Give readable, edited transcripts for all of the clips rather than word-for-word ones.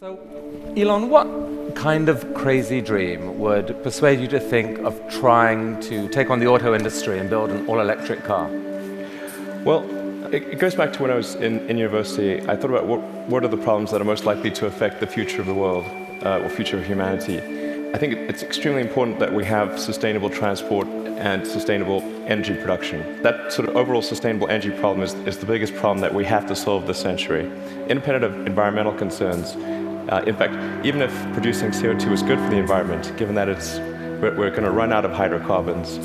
So, Elon, what kind of crazy dream would persuade you to think of trying to take on the auto industry and build an all-electric car? Well, it goes back to when I was in university. I thought about what are the problems that are most likely to affect the future of the world, or future of humanity. I think it's extremely important that we have sustainable transport and sustainable energy production. That sort of overall sustainable energy problem is the biggest problem that we have to solve this century. Independent of environmental concerns, in fact, even if producing CO2 is good for the environment, given that we're going to run out of hydrocarbons,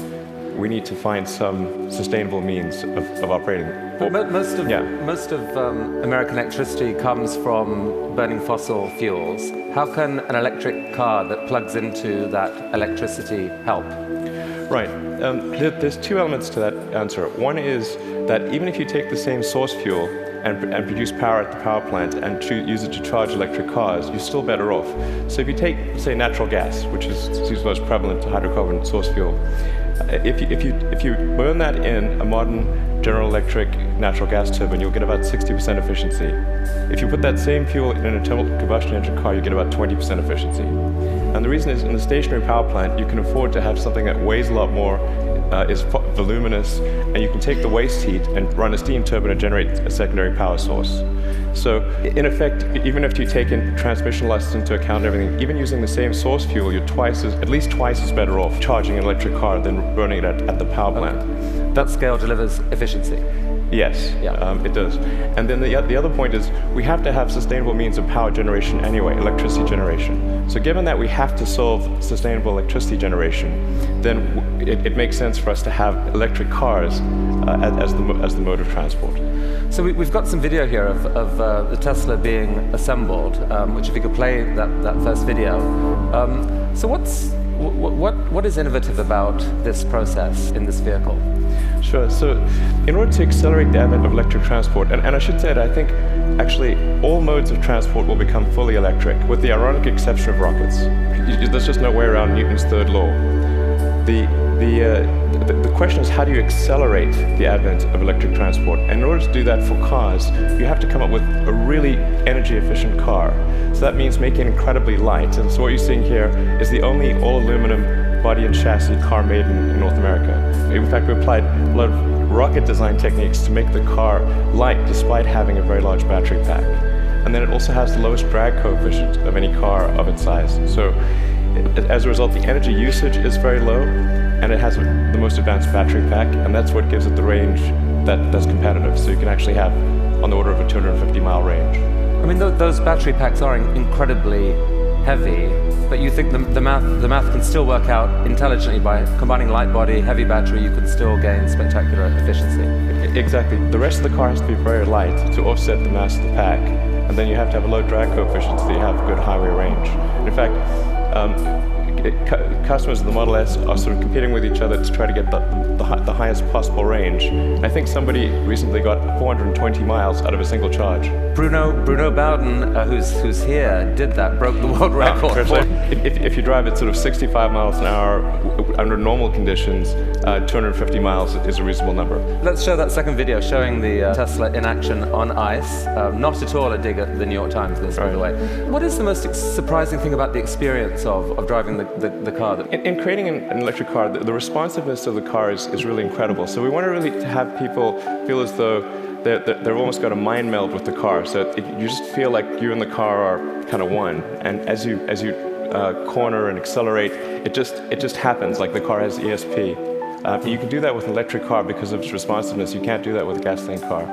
we need to find some sustainable means of operating. Most of American electricity comes from burning fossil fuels. How can an electric car that plugs into that electricity help? Right. There's two elements to that answer. One is that even if you take the same source fuel and produce power at the power plant and use it to charge electric cars, you're still better off. So if you take, say, natural gas, which is the most prevalent hydrocarbon source fuel, if you burn that in a modern General Electric natural gas turbine, you'll get about 60% efficiency. If you put that same fuel in an internal combustion engine car, you get about 20% efficiency. And the reason is, in the stationary power plant, you can afford to have something that weighs a lot more, is voluminous, and you can take the waste heat and run a steam turbine and generate a secondary power source. So, in effect, even if you take in transmission losses into account and everything, even using the same source fuel, you're at least twice as better off charging an electric car than burning it at the power plant. Okay. That scale delivers efficiency. Yes, it does. And then the other point is we have to have sustainable means of power generation anyway, electricity generation. So given that we have to solve sustainable electricity generation, then it makes sense for us to have electric cars as the mode of transport. So we've got some video here of the Tesla being assembled, which if you could play that first video. So what is innovative about this process in this vehicle? Sure. So in order to accelerate the advent of electric transport, and I should say that I think actually all modes of transport will become fully electric, with the ironic exception of rockets. There's just no way around Newton's third law. The question is, how do you accelerate the advent of electric transport? And in order to do that for cars, you have to come up with a really energy-efficient car. So that means making it incredibly light. And so what you're seeing here is the only all-aluminum body and chassis car made in North America. In fact, we applied a lot of rocket design techniques to make the car light despite having a very large battery pack. And then it also has the lowest drag coefficient of any car of its size. So as a result, the energy usage is very low, and it has the most advanced battery pack, and that's what gives it the range that's competitive. So you can actually have on the order of a 250-mile range. I mean, those battery packs are incredibly heavy, but you think the math can still work out intelligently by combining light body, heavy battery, you can still gain spectacular efficiency. Exactly. The rest of the car has to be very light to offset the mass of the pack, and then you have to have a low drag coefficient so that you have good highway range. In fact, customers of the Model S are sort of competing with each other to try to get the highest possible range. And I think somebody recently got 420 miles out of a single charge. Bruno Bowden, who's here, did that, broke the world record. If you drive at sort of 65 miles an hour under normal conditions, 250 miles is a reasonable number. Let's show that second video showing the Tesla in action on ice. Not at all a dig at the New York Times list, by the way. What is the most surprising thing about the experience of driving the car? In creating an electric car, the responsiveness of the car is really incredible. So we want to really have people feel as though they've almost got a mind meld with the car. So you just feel like you and the car are kind of one. And as you corner and accelerate, it just happens, like the car has ESP. You can do that with an electric car because of its responsiveness. You can't do that with a gasoline car.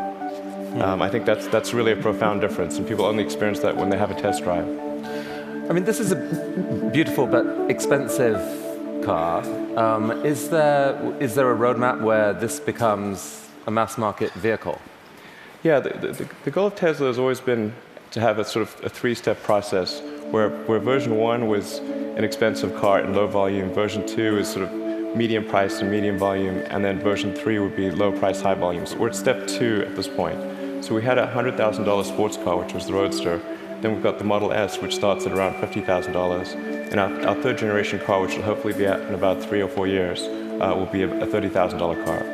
I think that's really a profound difference, and people only experience that when they have a test drive. I mean, this is a beautiful but expensive car. Is there a roadmap where this becomes a mass market vehicle? Yeah, the goal of Tesla has always been to have a sort of a three-step process where version 1 was an expensive car in low volume, version 2 is sort of medium price and medium volume, and then version 3 would be low price, high volume. So we're at step 2 at this point. So we had a $100,000 sports car, which was the Roadster. Then we've got the Model S, which starts at around $50,000. And our third generation car, which will hopefully be out in about 3 or 4 years, will be a $30,000 car.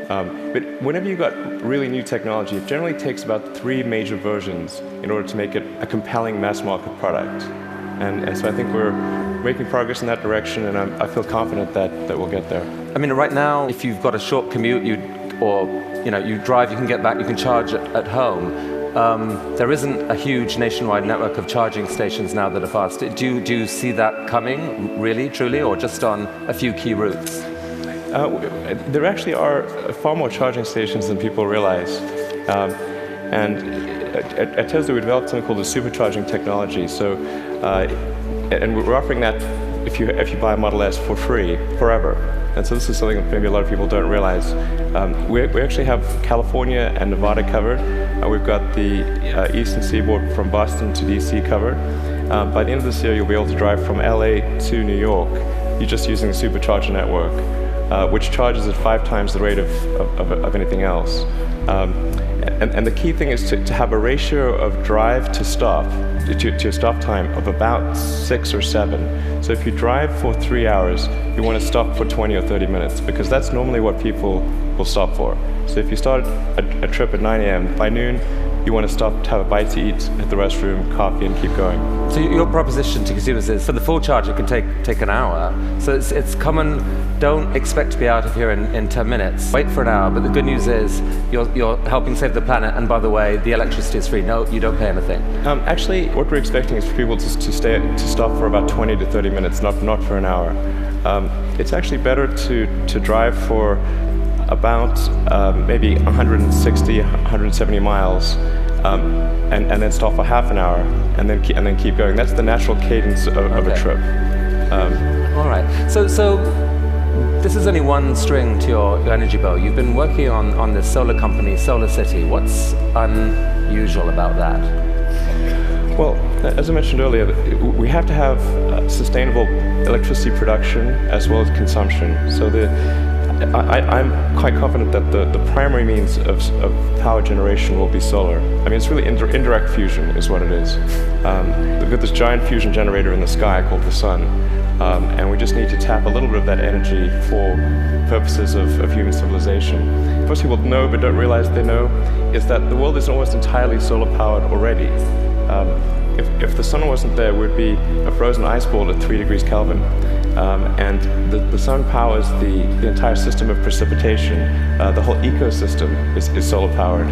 But whenever you've got really new technology, it generally takes about 3 major versions in order to make it a compelling mass market product. And so I think we're making progress in that direction, and I feel confident that we'll get there. I mean, right now, if you've got a short commute, you drive, you can get back, you can charge at home. There isn't a huge nationwide network of charging stations now that are fast. Do you see that coming, really, truly, or just on a few key routes? There actually are far more charging stations than people realize. And at Tesla, we developed something called the supercharging technology. So, and we're offering that if you buy a Model S for free, forever. And so this is something that maybe a lot of people don't realize. We actually have California and Nevada covered. We've got the eastern seaboard from Boston to DC covered. By the end of this year, you'll be able to drive from LA to New York. You're just using the supercharger network, which charges at 5 times the rate of anything else. And the key thing is to have a ratio of drive to stop, to stop time of about 6 or 7. So if you drive for 3 hours, you want to stop for 20 or 30 minutes, because that's normally what people will stop for. So if you start a trip at 9 a.m., by noon, you want to stop to have a bite to eat, hit the restroom, coffee, and keep going. So your proposition to consumers is, for the full charge, it can take an hour. So it's common. Don't expect to be out of here in 10 minutes. Wait for an hour. But the good news is you're helping save the planet. And by the way, the electricity is free. No, you don't pay anything. Actually, what we're expecting is for people to stop for about 20 to 30 minutes, not for an hour. It's actually better to drive for about maybe 160, 170 miles, and then stop for half an hour, and then keep going. That's the natural cadence of a trip. All right. So this is only one string to your energy bow. You've been working on this solar company, SolarCity. What's unusual about that? Well, as I mentioned earlier, we have to have sustainable electricity production as well as consumption. So I'm quite confident that the primary means of power generation will be solar. I mean, it's really indirect fusion is what it is. We've got this giant fusion generator in the sky called the sun, and we just need to tap a little bit of that energy for purposes of human civilization. Most people know but don't realize they know is that the world is almost entirely solar powered already. If the sun wasn't there, we'd be a frozen ice ball at 3 degrees Kelvin. And the sun powers the entire system of precipitation. The whole ecosystem is solar powered.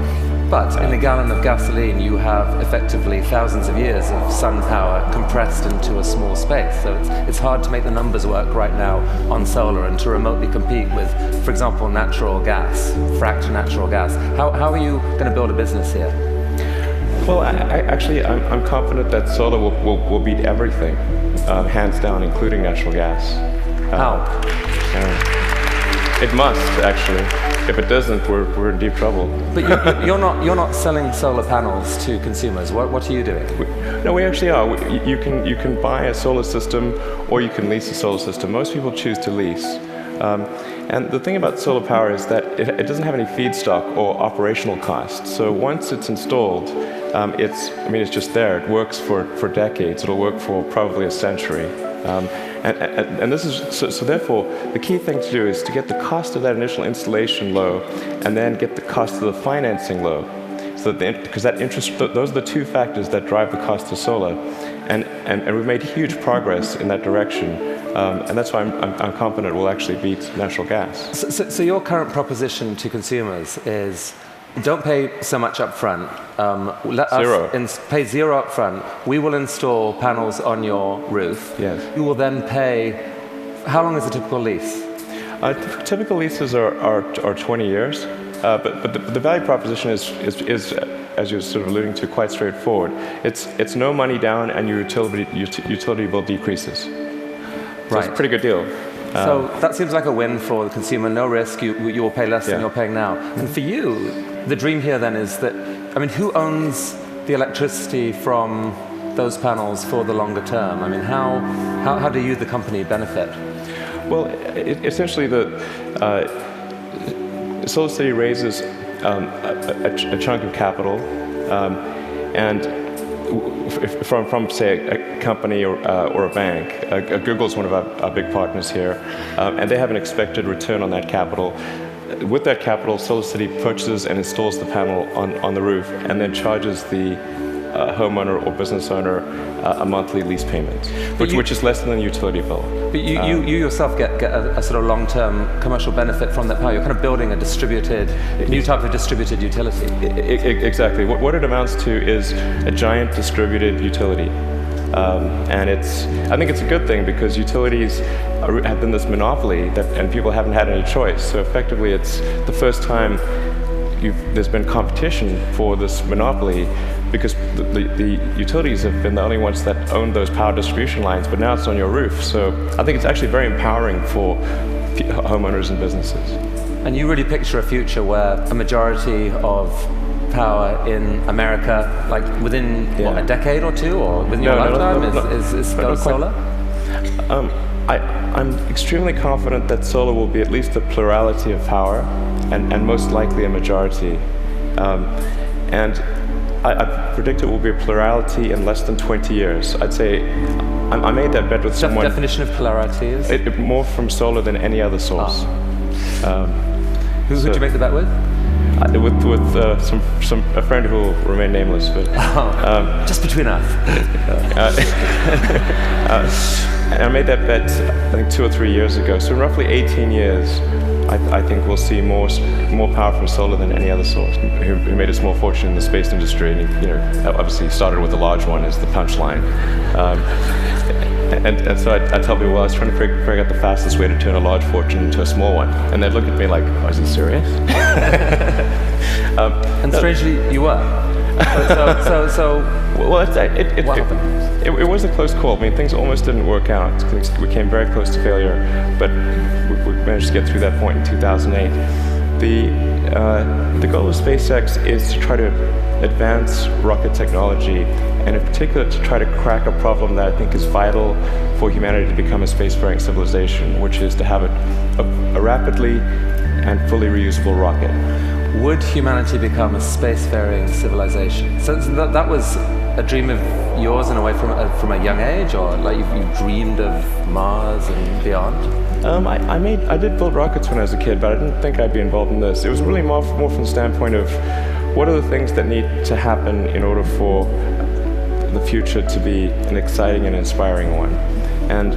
But in a gallon of gasoline, you have effectively thousands of years of sun power compressed into a small space. So it's hard to make the numbers work right now on solar and to remotely compete with, for example, natural gas, fracked natural gas. How are you going to build a business here? Well, I'm confident that solar will beat everything, hands down, including natural gas. How? It must, actually. If it doesn't, we're in deep trouble. But you're not selling solar panels to consumers. What are you doing? No, we actually are. You can buy a solar system, or you can lease a solar system. Most people choose to lease. And the thing about solar power is that it doesn't have any feedstock or operational costs. So once it's installed, it's just there. It works for decades. It'll work for probably a century. And this is so therefore the key thing to do is to get the cost of that initial installation low, and then get the cost of the financing low. So because that interest, those are the two factors that drive the cost of solar, and we've made huge progress in that direction. And that's why I'm confident we'll actually beat natural gas. So your current proposition to consumers is, don't pay so much up front. Let Zero. us pay zero up front. We will install panels on your roof. Yes. You will then pay. How long is a typical lease? Typical leases are 20 years. But the value proposition is, as you're sort of alluding to, quite straightforward. It's no money down, and your utility bill decreases. So Right. it's a pretty good deal. So that seems like a win for the consumer. No risk. You will pay less than Yeah. you're paying now. And for you, the dream here then is that, I mean, who owns the electricity from those panels for the longer term? I mean, how do you, the company, benefit? Well, essentially, SolarCity raises a chunk of capital, and from say a company or a bank. Google's one of our big partners here, and they have an expected return on that capital with that capital, SolarCity purchases and installs the panel on the roof, and then charges the homeowner or business owner a monthly lease payment, which is less than the utility bill. But you yourself get a sort of long-term commercial benefit from that power. You're kind of building a new type of distributed utility. Exactly. What it amounts to is a giant distributed utility. And I think it's a good thing, because utilities have been this monopoly and people haven't had any choice. So effectively, it's the first time there's been competition for this monopoly, because the utilities have been the only ones that own those power distribution lines, but now it's on your roof. So I think it's actually very empowering for homeowners and businesses. And you really picture a future where a majority of power in America, like within a decade or two, or within your lifetime, is solar? I'm extremely confident that solar will be at least a plurality of power, and most likely a majority. And I predict it will be a plurality in less than 20 years. I'd say I made that bet with someone. The definition of plurality is? More from solar than any other source. Who did you make the bet with? With a friend who will remain nameless, but just between us. And I made that bet, I think, 2 or 3 years ago. So in roughly 18 years, I think we'll see more power from solar than any other source. Who made a small fortune in the space industry, and obviously started with a large one is the punchline. And so I tell people, well, I was trying to figure out the fastest way to turn a large fortune into a small one. And they'd look at me like, oh, is he serious? And strangely, you were. What happened? It was a close call. I mean, things almost didn't work out. We came very close to failure, but we managed to get through that point in 2008. The goal of SpaceX is to try to advance rocket technology, and in particular to try to crack a problem that I think is vital for humanity to become a spacefaring civilization, which is to have a rapidly and fully reusable rocket. Would humanity become a spacefaring civilization? So that was a dream of yours in a way from a young age, or like you dreamed of Mars and beyond? I did build rockets when I was a kid, but I didn't think I'd be involved in this. It was really more from the standpoint of what are the things that need to happen in order for the future to be an exciting and inspiring one. And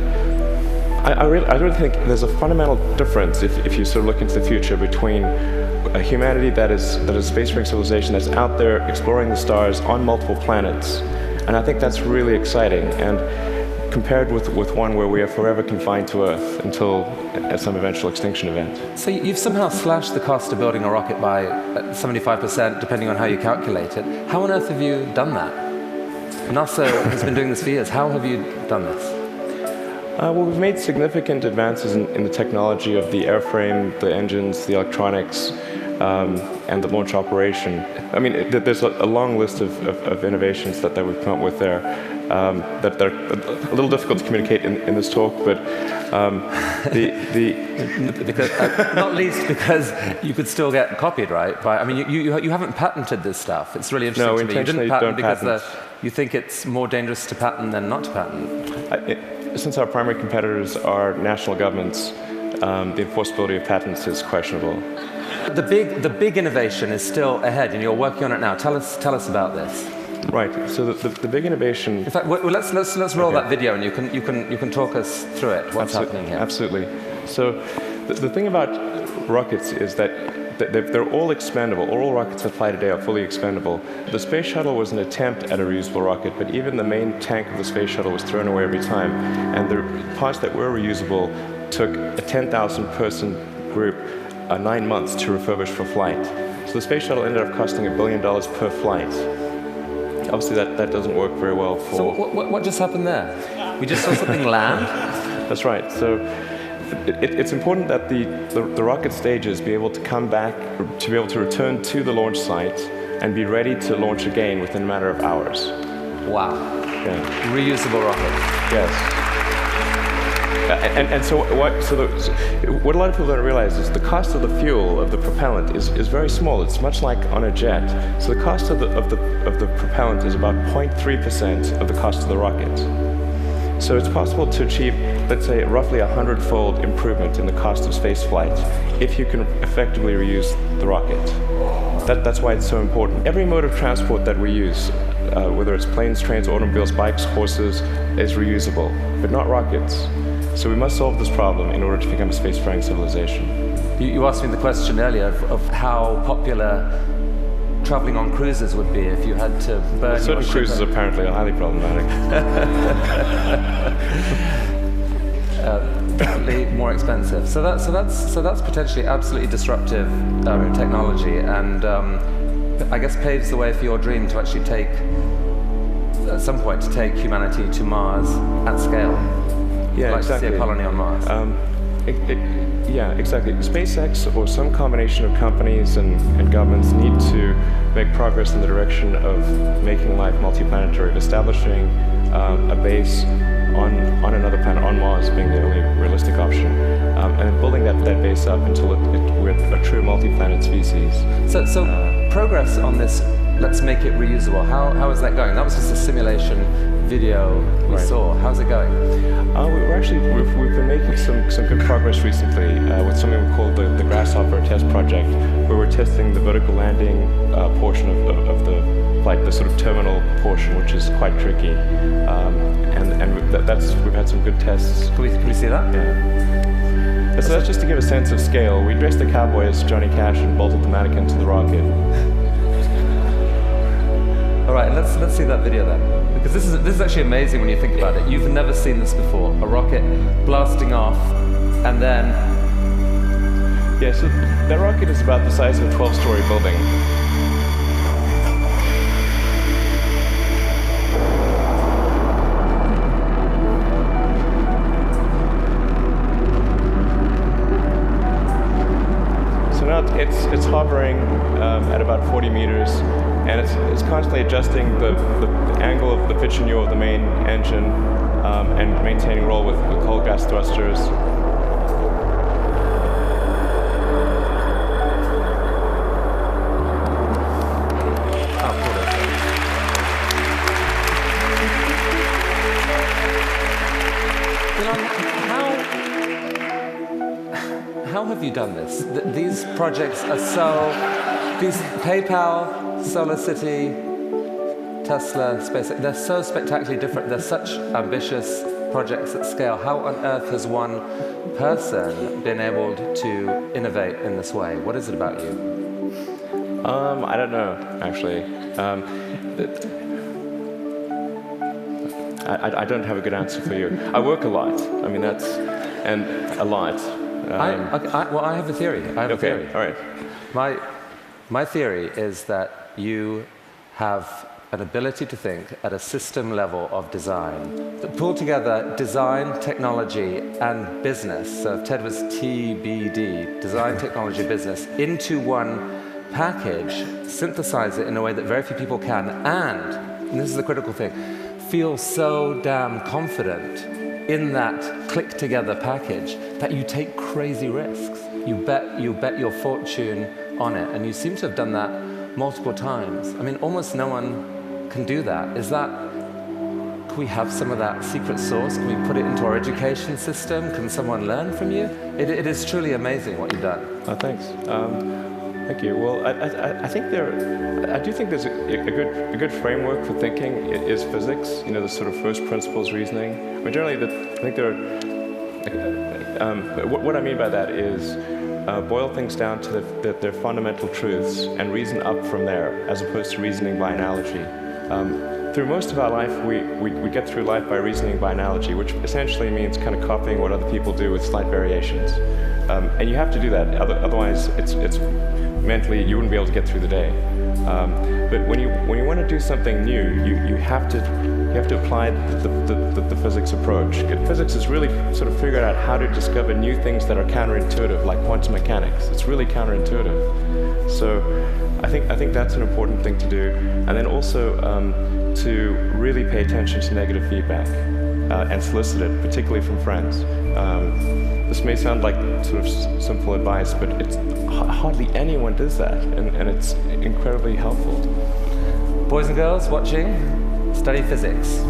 I really think there's a fundamental difference if you sort of look into the future between a humanity that is a spacefaring civilization that's out there exploring the stars on multiple planets. And I think that's really exciting. And compared with one where we are forever confined to Earth until at some eventual extinction event. So you've somehow slashed the cost of building a rocket by 75%, depending on how you calculate it. How on earth have you done that? NASA has been doing this for years. How have you done this? Well, we've made significant advances in the technology of the airframe, the engines, the electronics, and the launch operation. I mean, there's a long list of innovations that we've come up with there that are a little difficult to communicate in this talk, but because, not least because you could still get copied, right? I mean, you haven't patented this stuff. It's really interesting to me. You didn't patent because you think it's more dangerous to patent than not to patent. Since our primary competitors are national governments, the enforceability of patents is questionable. The big innovation is still ahead, and you're working on it now. Tell us about this. Right. So the big innovation. In fact, let's roll that video, and you can talk us through it. What's happening here? Absolutely. So the thing about rockets is that they're all expendable. All rockets that fly today are fully expendable. The space shuttle was an attempt at a reusable rocket, but even the main tank of the space shuttle was thrown away every time. And the parts that were reusable took a 10,000-person group 9 months to refurbish for flight. So the space shuttle ended up costing $1 billion per flight. Obviously, that doesn't work very well for... So what just happened there? We just saw something land? That's right. So it's important that the rocket stages be able to come back, to be able to return to the launch site and be ready to launch again within a matter of hours. Wow. Yeah. Reusable rocket. Yes. So what a lot of people don't realize is the cost of the fuel, of the propellant, is very small. It's much like on a jet. So the cost of the propellant is about 0.3% of the cost of the rocket. So it's possible to achieve, let's say, roughly 100-fold improvement in the cost of spaceflight if you can effectively reuse the rocket. That's why it's so important. Every mode of transport that we use, whether it's planes, trains, automobiles, bikes, horses, is reusable, but not rockets. So we must solve this problem in order to become a spacefaring civilization. You asked me the question earlier of how popular traveling on cruises would be if you had to burn Certain your ship. cruises apparently are highly problematic. Definitely more expensive. So that's potentially absolutely disruptive technology, and I guess paves the way for your dream to actually take, at some point, to take humanity to Mars at scale. Yeah, like exactly. To see a colony on Mars. Yeah, exactly. SpaceX or some combination of companies and governments need to make progress in the direction of making life multiplanetary, of establishing a base on another planet, on Mars being the only realistic option, and then building that base up until we're a true multi-planet species. So progress on this, let's make it reusable. How is that going? That was just a simulation video we saw. How's it going? We've been making some good progress recently with something we call the Grasshopper Test Project, where we're testing the vertical landing portion of the flight, the sort of terminal portion, which is quite tricky. We've had some good tests. Can we see that? Yeah. So that's just to give a sense of scale. We dressed the cowboy as Johnny Cash and bolted the mannequin to the rocket. All right, let's see that video then, because this is actually amazing when you think about it. You've never seen this before: a rocket blasting off, and then. Yeah, so that rocket is about the size of a 12-story building. So now it's hovering at about 40 meters. And it's constantly adjusting the angle of the pitch and yaw of the main engine and maintaining roll with cold gas thrusters. How have you done this? These projects are these PayPal, SolarCity, Tesla, SpaceX, they're so spectacularly different. They're such ambitious projects at scale. How on earth has one person been able to innovate in this way? What is it about you? I don't know, actually. I don't have a good answer for you. I work a lot. I mean, and a lot. I have a theory. Okay, all right. My theory is that you have an ability to think at a system level of design that pull together design, technology, and business. So if TED was TBD, design, technology, business, into one package, synthesize it in a way that very few people can, and this is the critical thing, feel so damn confident in that click-together package that you take crazy risks. You bet your fortune on it, and you seem to have done that multiple times. I mean, almost no one can do that. Can we have some of that secret sauce? Can we put it into our education system? Can someone learn from you? It is truly amazing what you've done. Oh, thanks. Thank you. Well, I do think there's a good framework for thinking is physics. You know, the sort of first principles reasoning. But generally, I think there are. What I mean by that is boil things down to their fundamental truths and reason up from there, as opposed to reasoning by analogy. Through most of our life, we get through life by reasoning by analogy, which essentially means kind of copying what other people do with slight variations. And you have to do that, otherwise it's mentally you wouldn't be able to get through the day. But when you want to do something new, you have to apply the physics approach. Physics is really sort of figuring out how to discover new things that are counterintuitive, like quantum mechanics. It's really counterintuitive. So I think that's an important thing to do. And then also to really pay attention to negative feedback and solicit it, particularly from friends. This may sound like sort of simple advice, but it's hardly anyone does that, and it's incredibly helpful. Boys and girls watching, study physics.